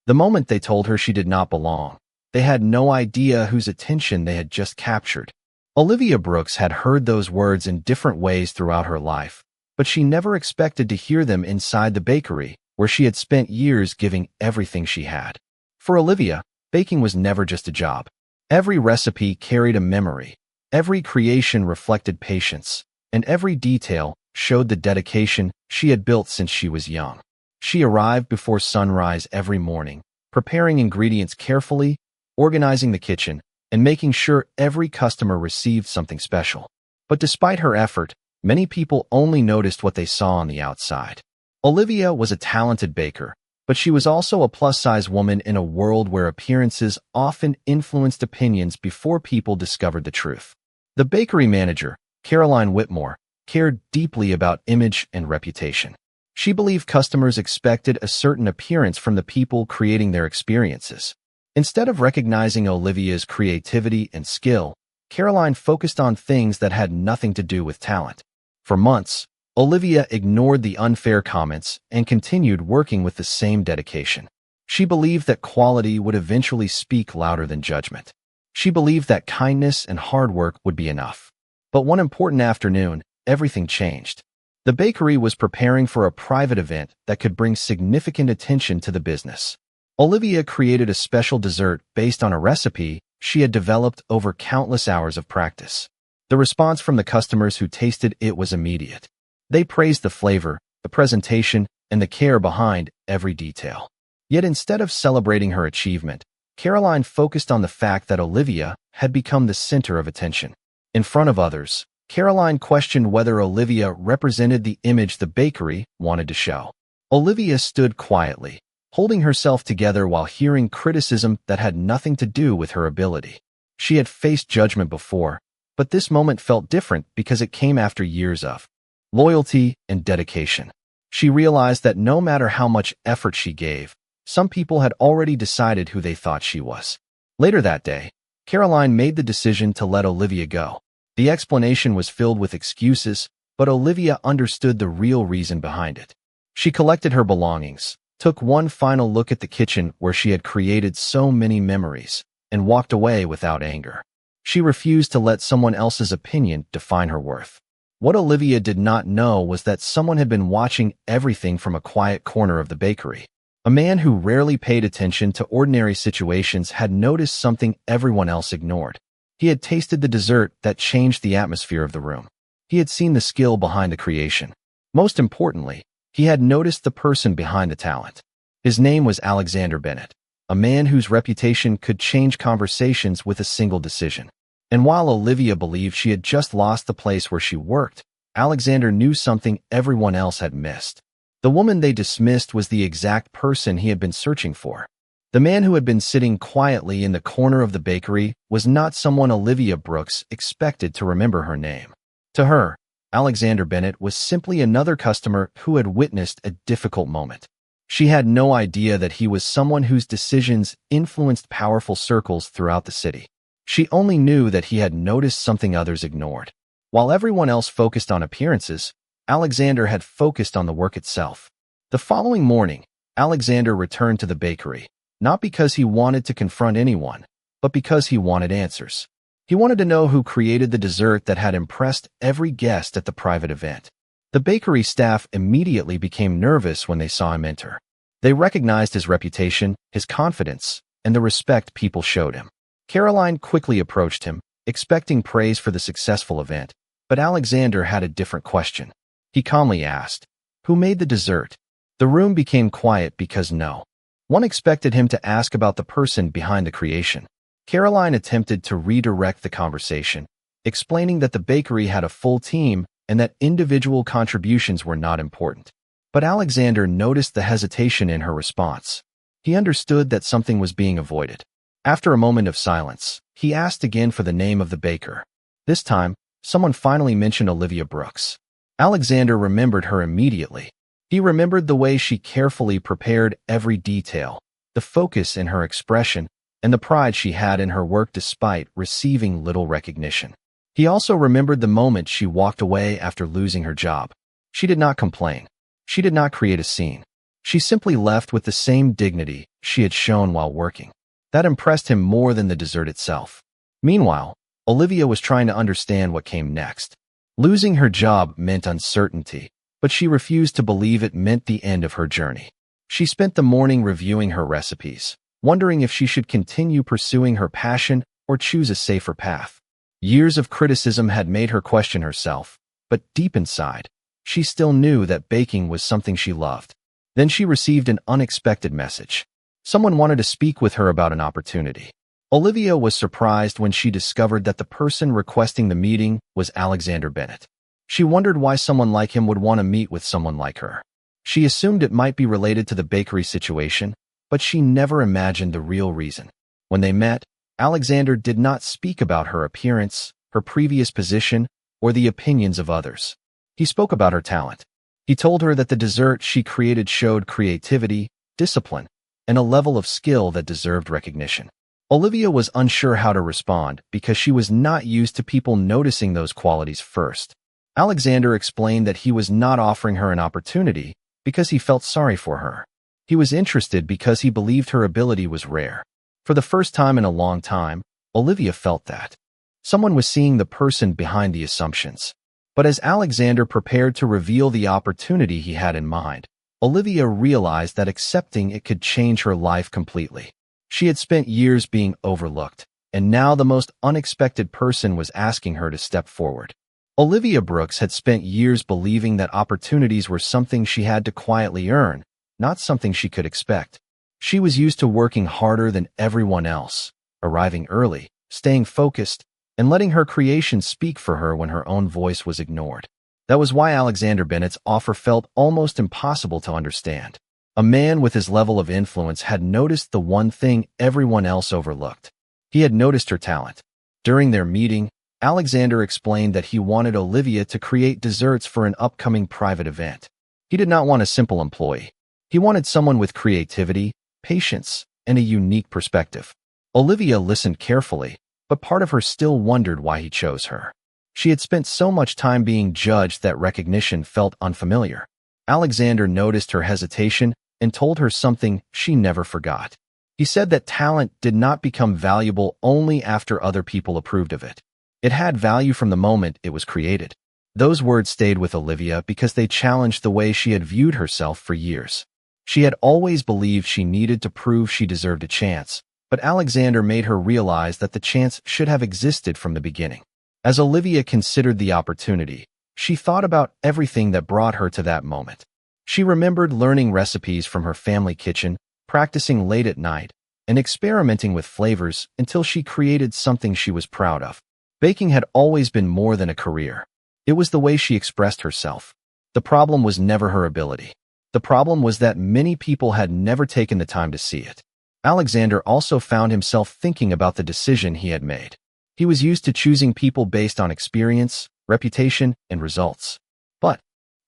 The moment they told her she did not belong, they had no idea whose attention they had just captured. Olivia Brooks had heard those words in different ways throughout her life, but she never expected to hear them inside the bakery, where she had spent years giving everything she had. For Olivia, baking was never just a job. Every recipe carried a memory, every creation reflected patience, and every detail showed the dedication she had built since she was young. She arrived before sunrise every morning, preparing ingredients carefully, organizing the kitchen, and making sure every customer received something special. But despite her effort, many people only noticed what they saw on the outside. Olivia was a talented baker, but she was also a plus-size woman in a world where appearances often influenced opinions before people discovered the truth. The bakery manager, Caroline Whitmore, cared deeply about image and reputation. She believed customers expected a certain appearance from the people creating their experiences. Instead of recognizing Olivia's creativity and skill, Caroline focused on things that had nothing to do with talent. For months, Olivia ignored the unfair comments and continued working with the same dedication. She believed that quality would eventually speak louder than judgment. She believed that kindness and hard work would be enough. But one important afternoon, everything changed. The bakery was preparing for a private event that could bring significant attention to the business. Olivia created a special dessert based on a recipe she had developed over countless hours of practice. The response from the customers who tasted it was immediate. They praised the flavor, the presentation, and the care behind every detail. Yet instead of celebrating her achievement, Caroline focused on the fact that Olivia had become the center of attention. In front of others, Caroline questioned whether Olivia represented the image the bakery wanted to show. Olivia stood quietly, holding herself together while hearing criticism that had nothing to do with her ability. She had faced judgment before, but this moment felt different because it came after years of loyalty and dedication. She realized that no matter how much effort she gave, some people had already decided who they thought she was. Later that day, Caroline made the decision to let Olivia go. The explanation was filled with excuses, but Olivia understood the real reason behind it. She collected her belongings, took one final look at the kitchen where she had created so many memories, and walked away without anger. She refused to let someone else's opinion define her worth. What Olivia did not know was that someone had been watching everything from a quiet corner of the bakery. A man who rarely paid attention to ordinary situations had noticed something everyone else ignored. He had tasted the dessert that changed the atmosphere of the room. He had seen the skill behind the creation. Most importantly, he had noticed the person behind the talent. His name was Alexander Bennett, a man whose reputation could change conversations with a single decision. And while Olivia believed she had just lost the place where she worked, Alexander knew something everyone else had missed. The woman they dismissed was the exact person he had been searching for. The man who had been sitting quietly in the corner of the bakery was not someone Olivia Brooks expected to remember her name. To her, Alexander Bennett was simply another customer who had witnessed a difficult moment. She had no idea that he was someone whose decisions influenced powerful circles throughout the city. She only knew that he had noticed something others ignored. While everyone else focused on appearances, Alexander had focused on the work itself. The following morning, Alexander returned to the bakery, not because he wanted to confront anyone, but because he wanted answers. He wanted to know who created the dessert that had impressed every guest at the private event. The bakery staff immediately became nervous when they saw him enter. They recognized his reputation, his confidence, and the respect people showed him. Caroline quickly approached him, expecting praise for the successful event, but Alexander had a different question. He calmly asked, "Who made the dessert?" The room became quiet because no one expected him to ask about the person behind the creation. Caroline attempted to redirect the conversation, explaining that the bakery had a full team and that individual contributions were not important. But Alexander noticed the hesitation in her response. He understood that something was being avoided. After a moment of silence, he asked again for the name of the baker. This time, someone finally mentioned Olivia Brooks. Alexander remembered her immediately. He remembered the way she carefully prepared every detail, the focus in her expression, and the pride she had in her work despite receiving little recognition. He also remembered the moment she walked away after losing her job. She did not complain. She did not create a scene. She simply left with the same dignity she had shown while working. That impressed him more than the dessert itself. Meanwhile, Olivia was trying to understand what came next. Losing her job meant uncertainty, but she refused to believe it meant the end of her journey. She spent the morning reviewing her recipes, wondering if she should continue pursuing her passion or choose a safer path. Years of criticism had made her question herself, but deep inside, she still knew that baking was something she loved. Then she received an unexpected message. Someone wanted to speak with her about an opportunity. Olivia was surprised when she discovered that the person requesting the meeting was Alexander Bennett. She wondered why someone like him would want to meet with someone like her. She assumed it might be related to the bakery situation, but she never imagined the real reason. When they met, Alexander did not speak about her appearance, her previous position, or the opinions of others. He spoke about her talent. He told her that the dessert she created showed creativity, discipline, and a level of skill that deserved recognition. Olivia was unsure how to respond because she was not used to people noticing those qualities first. Alexander explained that he was not offering her an opportunity because he felt sorry for her. He was interested because he believed her ability was rare. For the first time in a long time, Olivia felt that someone was seeing the person behind the assumptions. But as Alexander prepared to reveal the opportunity he had in mind, Olivia realized that accepting it could change her life completely. She had spent years being overlooked, and now the most unexpected person was asking her to step forward. Olivia Brooks had spent years believing that opportunities were something she had to quietly earn, not something she could expect. She was used to working harder than everyone else, arriving early, staying focused, and letting her creation speak for her when her own voice was ignored. That was why Alexander Bennett's offer felt almost impossible to understand. A man with his level of influence had noticed the one thing everyone else overlooked. He had noticed her talent. During their meeting, Alexander explained that he wanted Olivia to create desserts for an upcoming private event. He did not want a simple employee. He wanted someone with creativity, patience, and a unique perspective. Olivia listened carefully, but part of her still wondered why he chose her. She had spent so much time being judged that recognition felt unfamiliar. Alexander noticed her hesitation and told her something she never forgot. He said that talent did not become valuable only after other people approved of it. It had value from the moment it was created. Those words stayed with Olivia because they challenged the way she had viewed herself for years. She had always believed she needed to prove she deserved a chance, but Alexander made her realize that the chance should have existed from the beginning. As Olivia considered the opportunity, she thought about everything that brought her to that moment. She remembered learning recipes from her family kitchen, practicing late at night, and experimenting with flavors until she created something she was proud of. Baking had always been more than a career. It was the way she expressed herself. The problem was never her ability. The problem was that many people had never taken the time to see it. Alexander also found himself thinking about the decision he had made. He was used to choosing people based on experience, reputation, and results. But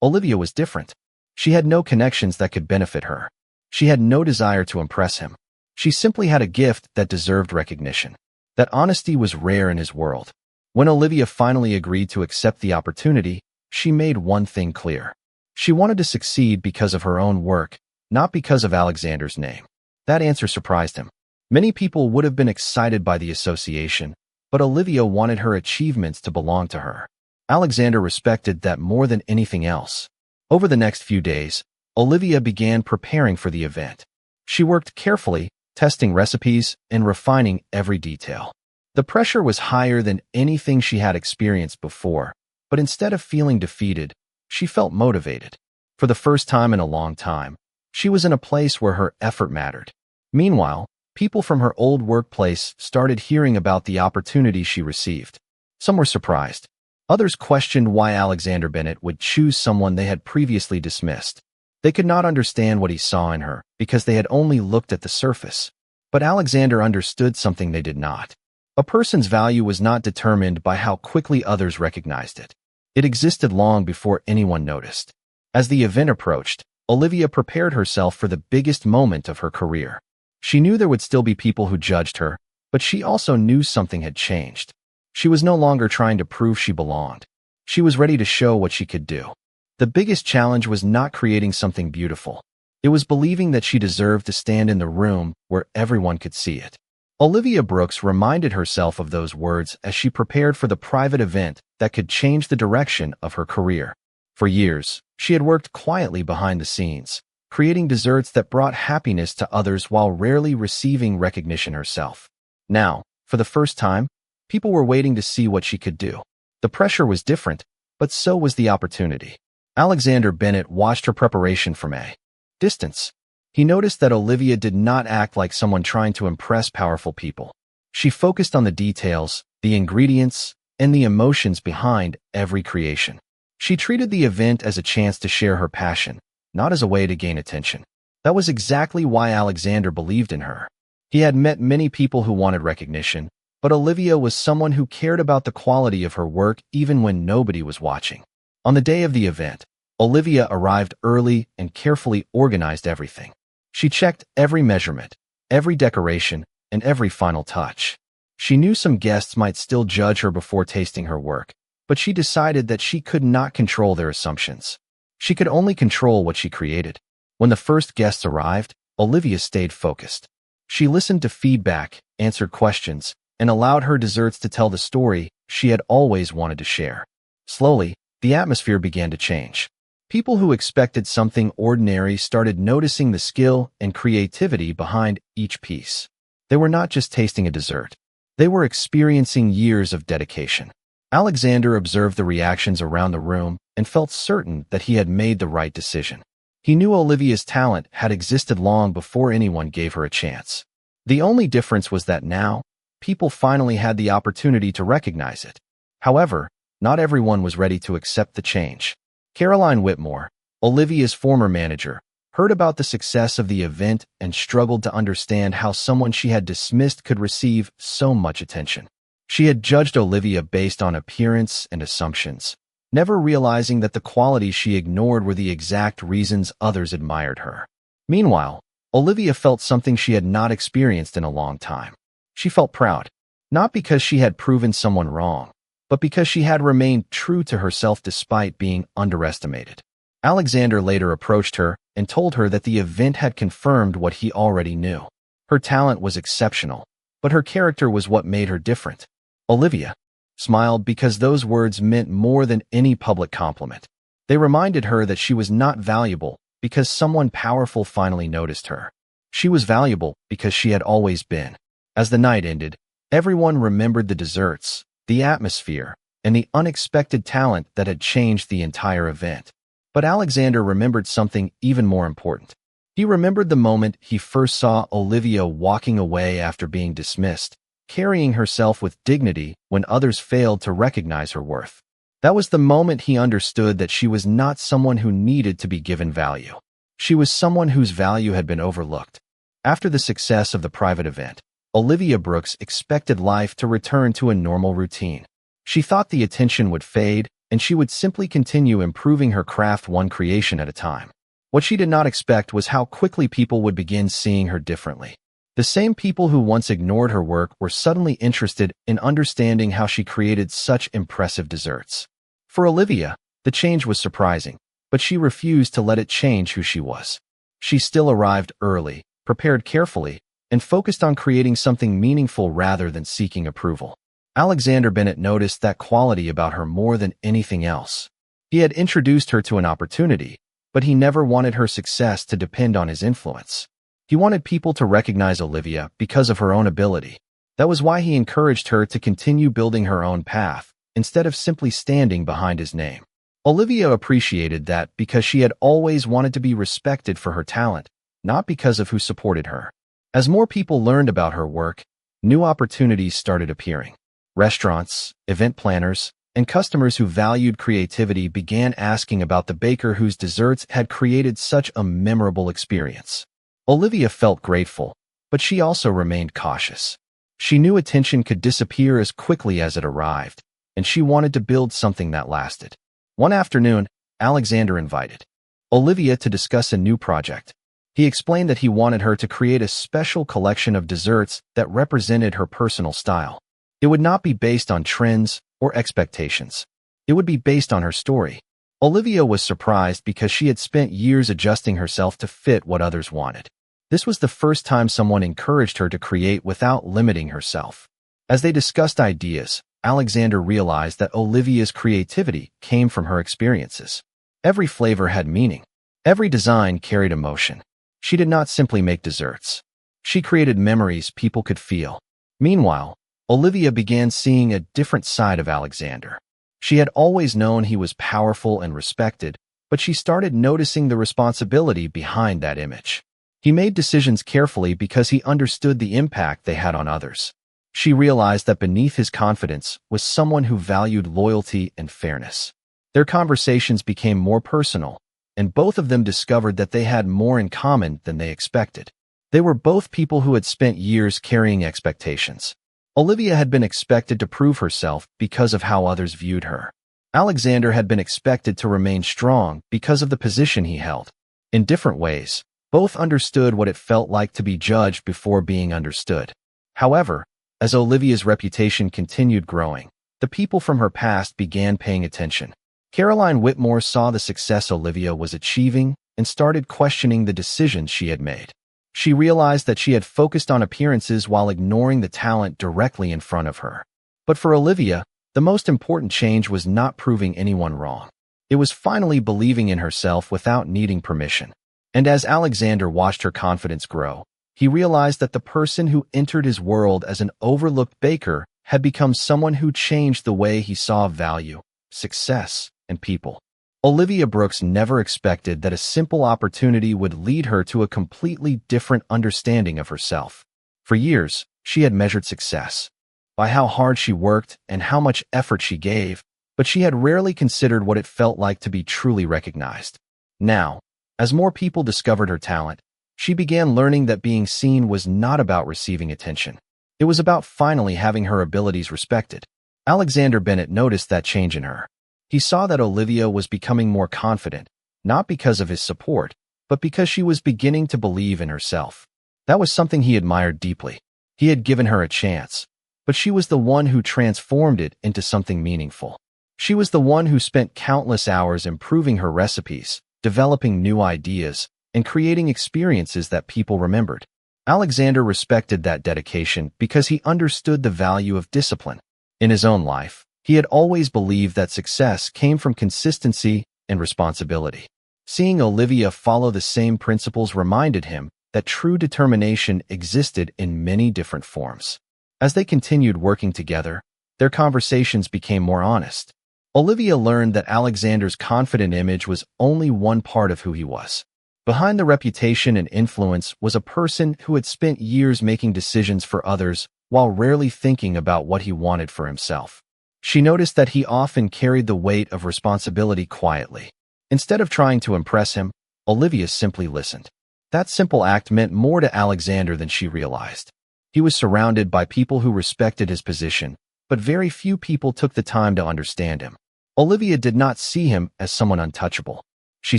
Olivia was different. She had no connections that could benefit her. She had no desire to impress him. She simply had a gift that deserved recognition. That honesty was rare in his world. When Olivia finally agreed to accept the opportunity, she made one thing clear. She wanted to succeed because of her own work, not because of Alexander's name. That answer surprised him. Many people would have been excited by the association, but Olivia wanted her achievements to belong to her. Alexander respected that more than anything else. Over the next few days, Olivia began preparing for the event. She worked carefully, testing recipes and refining every detail. The pressure was higher than anything she had experienced before, but instead of feeling defeated, she felt motivated. For the first time in a long time, she was in a place where her effort mattered. Meanwhile, people from her old workplace started hearing about the opportunity she received. Some were surprised. Others questioned why Alexander Bennett would choose someone they had previously dismissed. They could not understand what he saw in her because they had only looked at the surface. But Alexander understood something they did not. A person's value was not determined by how quickly others recognized it. It existed long before anyone noticed. As the event approached, Olivia prepared herself for the biggest moment of her career. She knew there would still be people who judged her, but she also knew something had changed. She was no longer trying to prove she belonged. She was ready to show what she could do. The biggest challenge was not creating something beautiful. It was believing that she deserved to stand in the room where everyone could see it. Olivia Brooks reminded herself of those words as she prepared for the private event that could change the direction of her career. For years, she had worked quietly behind the scenes, creating desserts that brought happiness to others while rarely receiving recognition herself. Now, for the first time, people were waiting to see what she could do. The pressure was different, but so was the opportunity. Alexander Bennett watched her preparation from a distance. He noticed that Olivia did not act like someone trying to impress powerful people. She focused on the details, the ingredients, and the emotions behind every creation. She treated the event as a chance to share her passion, not as a way to gain attention. That was exactly why Alexander believed in her. He had met many people who wanted recognition, but Olivia was someone who cared about the quality of her work even when nobody was watching. On the day of the event, Olivia arrived early and carefully organized everything. She checked every measurement, every decoration, and every final touch. She knew some guests might still judge her before tasting her work, but she decided that she could not control their assumptions. She could only control what she created. When the first guests arrived, Olivia stayed focused. She listened to feedback, answered questions, and allowed her desserts to tell the story she had always wanted to share. Slowly, the atmosphere began to change. People who expected something ordinary started noticing the skill and creativity behind each piece. They were not just tasting a dessert. They were experiencing years of dedication. Alexander observed the reactions around the room and felt certain that he had made the right decision. He knew Olivia's talent had existed long before anyone gave her a chance. The only difference was that now, people finally had the opportunity to recognize it. However, not everyone was ready to accept the change. Caroline Whitmore, Olivia's former manager, heard about the success of the event and struggled to understand how someone she had dismissed could receive so much attention. She had judged Olivia based on appearance and assumptions, never realizing that the qualities she ignored were the exact reasons others admired her. Meanwhile, Olivia felt something she had not experienced in a long time. She felt proud, not because she had proven someone wrong, but because she had remained true to herself despite being underestimated. Alexander later approached her and told her that the event had confirmed what he already knew. Her talent was exceptional, but her character was what made her different. Olivia smiled because those words meant more than any public compliment. They reminded her that she was not valuable because someone powerful finally noticed her. She was valuable because she had always been. As the night ended, everyone remembered the desserts, the atmosphere, and the unexpected talent that had changed the entire event. But Alexander remembered something even more important. He remembered the moment he first saw Olivia walking away after being dismissed, carrying herself with dignity when others failed to recognize her worth. That was the moment he understood that she was not someone who needed to be given value. She was someone whose value had been overlooked. After the success of the private event, Olivia Brooks expected life to return to a normal routine. She thought the attention would fade, and she would simply continue improving her craft one creation at a time. What she did not expect was how quickly people would begin seeing her differently. The same people who once ignored her work were suddenly interested in understanding how she created such impressive desserts. For Olivia, the change was surprising, but she refused to let it change who she was. She still arrived early, prepared carefully, and focused on creating something meaningful rather than seeking approval. Alexander Bennett noticed that quality about her more than anything else. He had introduced her to an opportunity, but he never wanted her success to depend on his influence. He wanted people to recognize Olivia because of her own ability. That was why he encouraged her to continue building her own path, instead of simply standing behind his name. Olivia appreciated that because she had always wanted to be respected for her talent, not because of who supported her. As more people learned about her work, new opportunities started appearing. Restaurants, event planners, and customers who valued creativity began asking about the baker whose desserts had created such a memorable experience. Olivia felt grateful, but she also remained cautious. She knew attention could disappear as quickly as it arrived, and she wanted to build something that lasted. One afternoon, Alexander invited Olivia to discuss a new project. He explained that he wanted her to create a special collection of desserts that represented her personal style. It would not be based on trends or expectations. It would be based on her story. Olivia was surprised because she had spent years adjusting herself to fit what others wanted. This was the first time someone encouraged her to create without limiting herself. As they discussed ideas, Alexander realized that Olivia's creativity came from her experiences. Every flavor had meaning. Every design carried emotion. She did not simply make desserts. She created memories people could feel. Meanwhile, Olivia began seeing a different side of Alexander. She had always known he was powerful and respected, but she started noticing the responsibility behind that image. He made decisions carefully because he understood the impact they had on others. She realized that beneath his confidence was someone who valued loyalty and fairness. Their conversations became more personal, and both of them discovered that they had more in common than they expected. They were both people who had spent years carrying expectations. Olivia had been expected to prove herself because of how others viewed her. Alexander had been expected to remain strong because of the position he held. In different ways, both understood what it felt like to be judged before being understood. However, as Olivia's reputation continued growing, the people from her past began paying attention. Caroline Whitmore saw the success Olivia was achieving and started questioning the decisions she had made. She realized that she had focused on appearances while ignoring the talent directly in front of her. But for Olivia, the most important change was not proving anyone wrong. It was finally believing in herself without needing permission. And as Alexander watched her confidence grow, he realized that the person who entered his world as an overlooked baker had become someone who changed the way he saw value, success, and people. Olivia Brooks never expected that a simple opportunity would lead her to a completely different understanding of herself. For years, she had measured success by how hard she worked and how much effort she gave, but she had rarely considered what it felt like to be truly recognized. Now, as more people discovered her talent, she began learning that being seen was not about receiving attention. It was about finally having her abilities respected. Alexander Bennett noticed that change in her. He saw that Olivia was becoming more confident, not because of his support, but because she was beginning to believe in herself. That was something he admired deeply. He had given her a chance, but she was the one who transformed it into something meaningful. She was the one who spent countless hours improving her recipes, developing new ideas, and creating experiences that people remembered. Alexander respected that dedication because he understood the value of discipline. In his own life, he had always believed that success came from consistency and responsibility. Seeing Olivia follow the same principles reminded him that true determination existed in many different forms. As they continued working together, their conversations became more honest. Olivia learned that Alexander's confident image was only one part of who he was. Behind the reputation and influence was a person who had spent years making decisions for others while rarely thinking about what he wanted for himself. She noticed that he often carried the weight of responsibility quietly. Instead of trying to impress him, Olivia simply listened. That simple act meant more to Alexander than she realized. He was surrounded by people who respected his position, but very few people took the time to understand him. Olivia did not see him as someone untouchable. She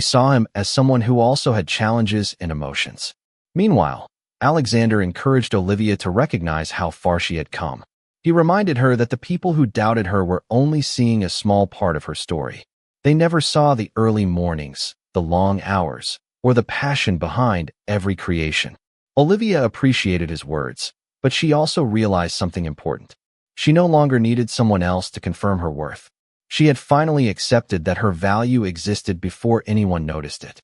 saw him as someone who also had challenges and emotions. Meanwhile, Alexander encouraged Olivia to recognize how far she had come. He reminded her that the people who doubted her were only seeing a small part of her story. They never saw the early mornings, the long hours, or the passion behind every creation. Olivia appreciated his words, but she also realized something important. She no longer needed someone else to confirm her worth. She had finally accepted that her value existed before anyone noticed it.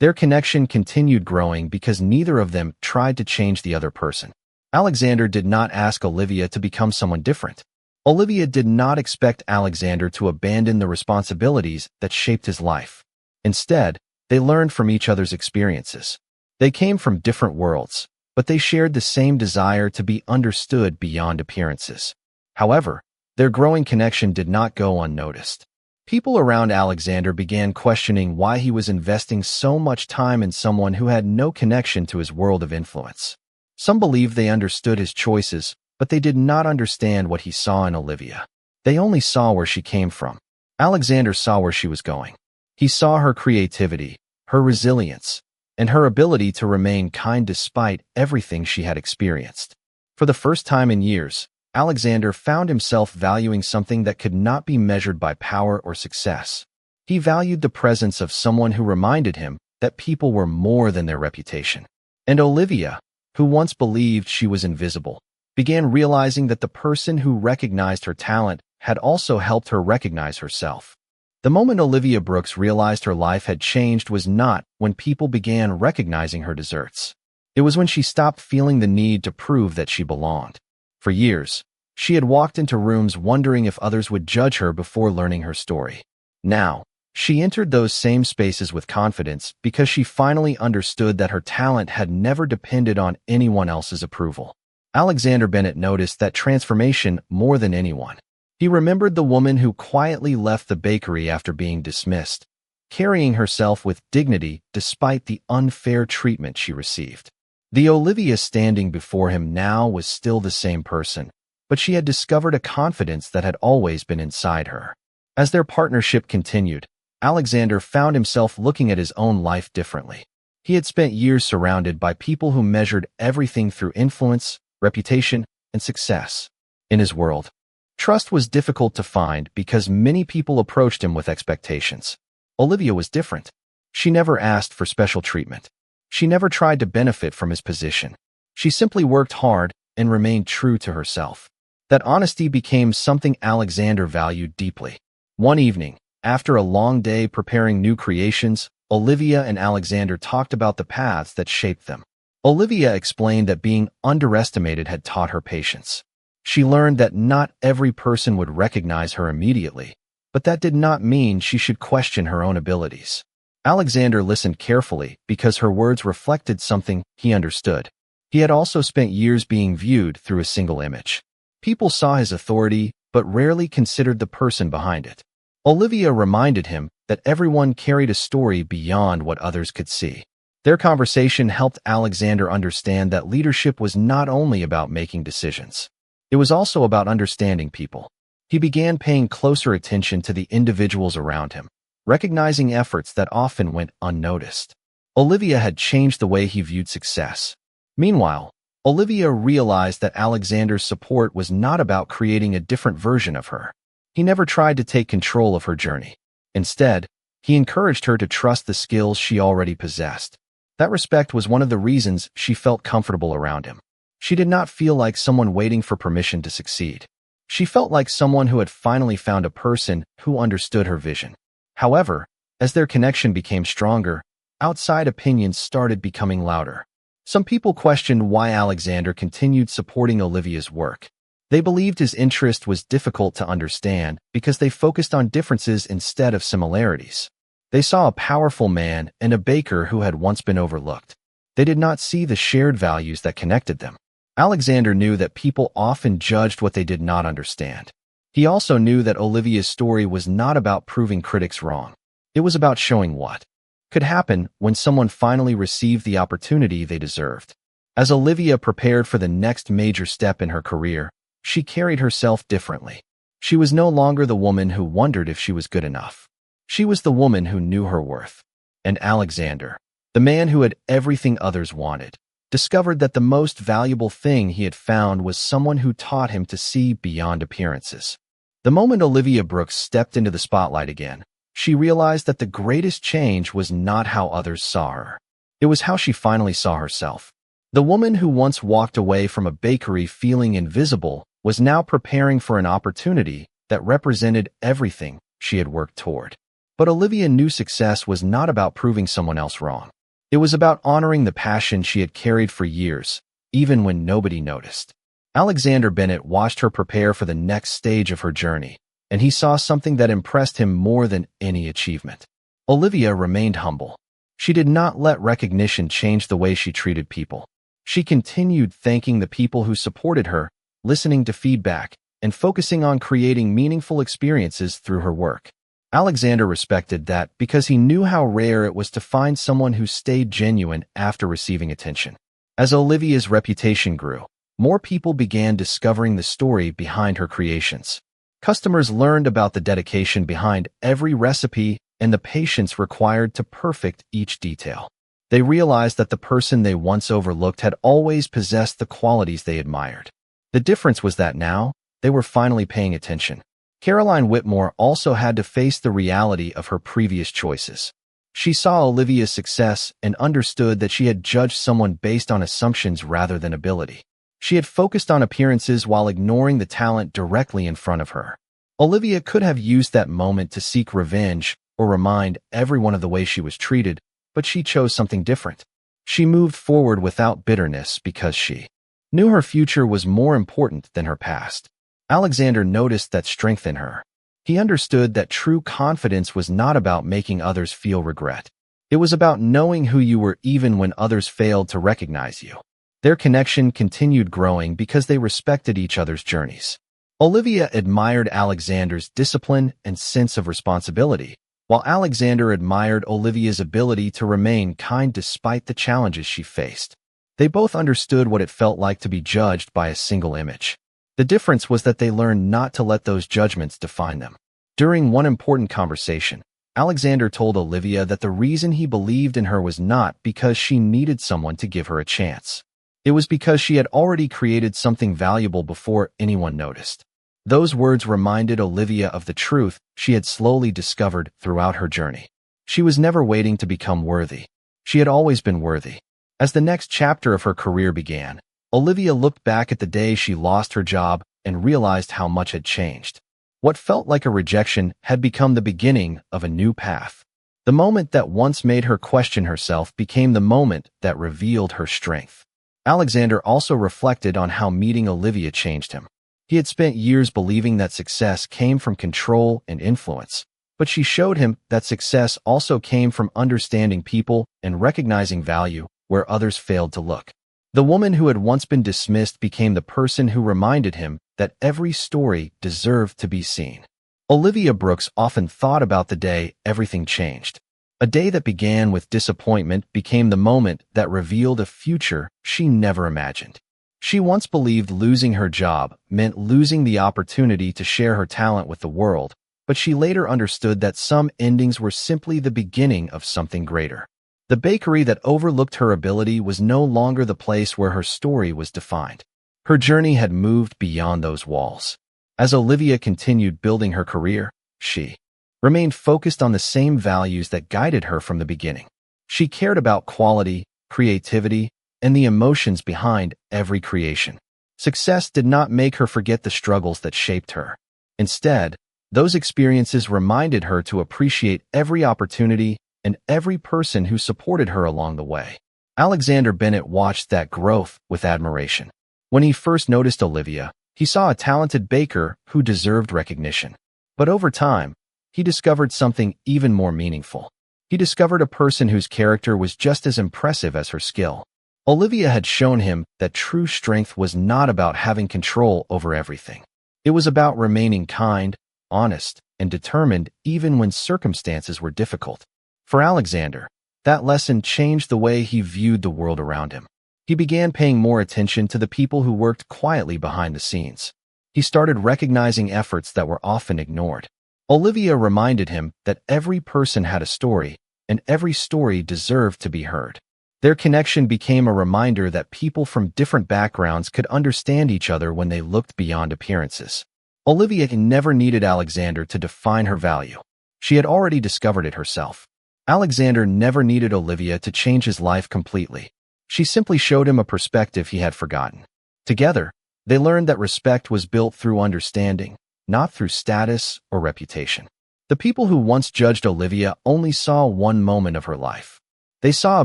Their connection continued growing because neither of them tried to change the other person. Alexander did not ask Olivia to become someone different. Olivia did not expect Alexander to abandon the responsibilities that shaped his life. Instead, they learned from each other's experiences. They came from different worlds, but they shared the same desire to be understood beyond appearances. However, their growing connection did not go unnoticed. People around Alexander began questioning why he was investing so much time in someone who had no connection to his world of influence. Some believed they understood his choices, but they did not understand what he saw in Olivia. They only saw where she came from. Alexander saw where she was going. He saw her creativity, her resilience, and her ability to remain kind despite everything she had experienced. For the first time in years, Alexander found himself valuing something that could not be measured by power or success. He valued the presence of someone who reminded him that people were more than their reputation. And Olivia, who once believed she was invisible, began realizing that the person who recognized her talent had also helped her recognize herself. The moment Olivia Brooks realized her life had changed was not when people began recognizing her deserts. It was when she stopped feeling the need to prove that she belonged. For years, she had walked into rooms wondering if others would judge her before learning her story. Now, she entered those same spaces with confidence because she finally understood that her talent had never depended on anyone else's approval. Alexander Bennett noticed that transformation more than anyone. He remembered the woman who quietly left the bakery after being dismissed, carrying herself with dignity despite the unfair treatment she received. The Olivia standing before him now was still the same person, but she had discovered a confidence that had always been inside her. As their partnership continued, Alexander found himself looking at his own life differently. He had spent years surrounded by people who measured everything through influence, reputation, and success. In his world, trust was difficult to find because many people approached him with expectations. Olivia was different. She never asked for special treatment. She never tried to benefit from his position. She simply worked hard and remained true to herself. That honesty became something Alexander valued deeply. One evening, after a long day preparing new creations, Olivia and Alexander talked about the paths that shaped them. Olivia explained that being underestimated had taught her patience. She learned that not every person would recognize her immediately, but that did not mean she should question her own abilities. Alexander listened carefully because her words reflected something he understood. He had also spent years being viewed through a single image. People saw his authority, but rarely considered the person behind it. Olivia reminded him that everyone carried a story beyond what others could see. Their conversation helped Alexander understand that leadership was not only about making decisions. It was also about understanding people. He began paying closer attention to the individuals around him, recognizing efforts that often went unnoticed. Olivia had changed the way he viewed success. Meanwhile, Olivia realized that Alexander's support was not about creating a different version of her. He never tried to take control of her journey. Instead, he encouraged her to trust the skills she already possessed. That respect was one of the reasons she felt comfortable around him. She did not feel like someone waiting for permission to succeed. She felt like someone who had finally found a person who understood her vision. However, as their connection became stronger, outside opinions started becoming louder. Some people questioned why Alexander continued supporting Olivia's work. They believed his interest was difficult to understand because they focused on differences instead of similarities. They saw a powerful man and a baker who had once been overlooked. They did not see the shared values that connected them. Alexander knew that people often judged what they did not understand. He also knew that Olivia's story was not about proving critics wrong. It was about showing what could happen when someone finally received the opportunity they deserved. As Olivia prepared for the next major step in her career, she carried herself differently. She was no longer the woman who wondered if she was good enough. She was the woman who knew her worth. And Alexander, the man who had everything others wanted, discovered that the most valuable thing he had found was someone who taught him to see beyond appearances. The moment Olivia Brooks stepped into the spotlight again, she realized that the greatest change was not how others saw her. It was how she finally saw herself. The woman who once walked away from a bakery feeling invisible was now preparing for an opportunity that represented everything she had worked toward. But Olivia knew success was not about proving someone else wrong. It was about honoring the passion she had carried for years, even when nobody noticed. Alexander Bennett watched her prepare for the next stage of her journey, and he saw something that impressed him more than any achievement. Olivia remained humble. She did not let recognition change the way she treated people. She continued thanking the people who supported her, listening to feedback, and focusing on creating meaningful experiences through her work. Alexander respected that because he knew how rare it was to find someone who stayed genuine after receiving attention. As Olivia's reputation grew, more people began discovering the story behind her creations. Customers learned about the dedication behind every recipe and the patience required to perfect each detail. They realized that the person they once overlooked had always possessed the qualities they admired. The difference was that now, they were finally paying attention. Caroline Whitmore also had to face the reality of her previous choices. She saw Olivia's success and understood that she had judged someone based on assumptions rather than ability. She had focused on appearances while ignoring the talent directly in front of her. Olivia could have used that moment to seek revenge or remind everyone of the way she was treated, but she chose something different. She moved forward without bitterness because she knew her future was more important than her past. Alexander noticed that strength in her. He understood that true confidence was not about making others feel regret. It was about knowing who you were even when others failed to recognize you. Their connection continued growing because they respected each other's journeys. Olivia admired Alexander's discipline and sense of responsibility, while Alexander admired Olivia's ability to remain kind despite the challenges she faced. They both understood what it felt like to be judged by a single image. The difference was that they learned not to let those judgments define them. During one important conversation, Alexander told Olivia that the reason he believed in her was not because she needed someone to give her a chance. It was because she had already created something valuable before anyone noticed. Those words reminded Olivia of the truth she had slowly discovered throughout her journey. She was never waiting to become worthy. She had always been worthy. As the next chapter of her career began, Olivia looked back at the day she lost her job and realized how much had changed. What felt like a rejection had become the beginning of a new path. The moment that once made her question herself became the moment that revealed her strength. Alexander also reflected on how meeting Olivia changed him. He had spent years believing that success came from control and influence, but she showed him that success also came from understanding people and recognizing value where others failed to look. The woman who had once been dismissed became the person who reminded him that every story deserved to be seen. Olivia Brooks often thought about the day everything changed. A day that began with disappointment became the moment that revealed a future she never imagined. She once believed losing her job meant losing the opportunity to share her talent with the world, but she later understood that some endings were simply the beginning of something greater. The bakery that overlooked her ability was no longer the place where her story was defined. Her journey had moved beyond those walls. As Olivia continued building her career, she remained focused on the same values that guided her from the beginning. She cared about quality, creativity, and the emotions behind every creation. Success did not make her forget the struggles that shaped her. Instead, those experiences reminded her to appreciate every opportunity and every person who supported her along the way. Alexander Bennett watched that growth with admiration. When he first noticed Olivia, he saw a talented baker who deserved recognition. But over time, he discovered something even more meaningful. He discovered a person whose character was just as impressive as her skill. Olivia had shown him that true strength was not about having control over everything. It was about remaining kind, honest, and determined even when circumstances were difficult. For Alexander, that lesson changed the way he viewed the world around him. He began paying more attention to the people who worked quietly behind the scenes. He started recognizing efforts that were often ignored. Olivia reminded him that every person had a story, and every story deserved to be heard. Their connection became a reminder that people from different backgrounds could understand each other when they looked beyond appearances. Olivia never needed Alexander to define her value. She had already discovered it herself. Alexander never needed Olivia to change his life completely. She simply showed him a perspective he had forgotten. Together, they learned that respect was built through understanding, not through status or reputation. The people who once judged Olivia only saw one moment of her life. They saw a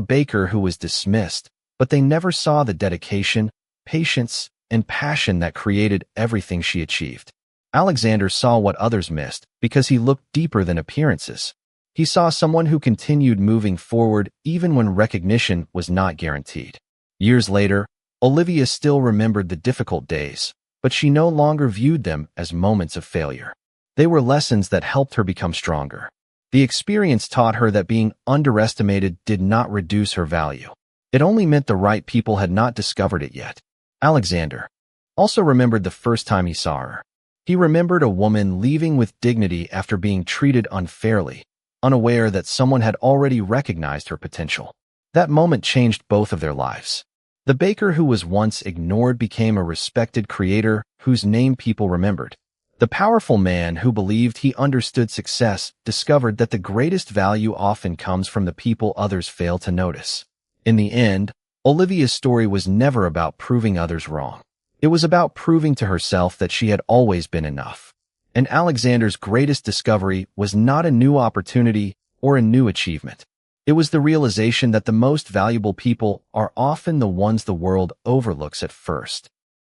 baker who was dismissed, but they never saw the dedication, patience, and passion that created everything she achieved. Alexander saw what others missed because he looked deeper than appearances. He saw someone who continued moving forward even when recognition was not guaranteed. Years later, Olivia still remembered the difficult days, but she no longer viewed them as moments of failure. They were lessons that helped her become stronger. The experience taught her that being underestimated did not reduce her value. It only meant the right people had not discovered it yet. Alexander also remembered the first time he saw her. He remembered a woman leaving with dignity after being treated unfairly, unaware that someone had already recognized her potential. That moment changed both of their lives. The baker who was once ignored became a respected creator whose name people remembered. The powerful man who believed he understood success discovered that the greatest value often comes from the people others fail to notice. In the end, Olivia's story was never about proving others wrong. It was about proving to herself that she had always been enough. And Alexander's greatest discovery was not a new opportunity or a new achievement. It was the realization that the most valuable people are often the ones the world overlooks at first.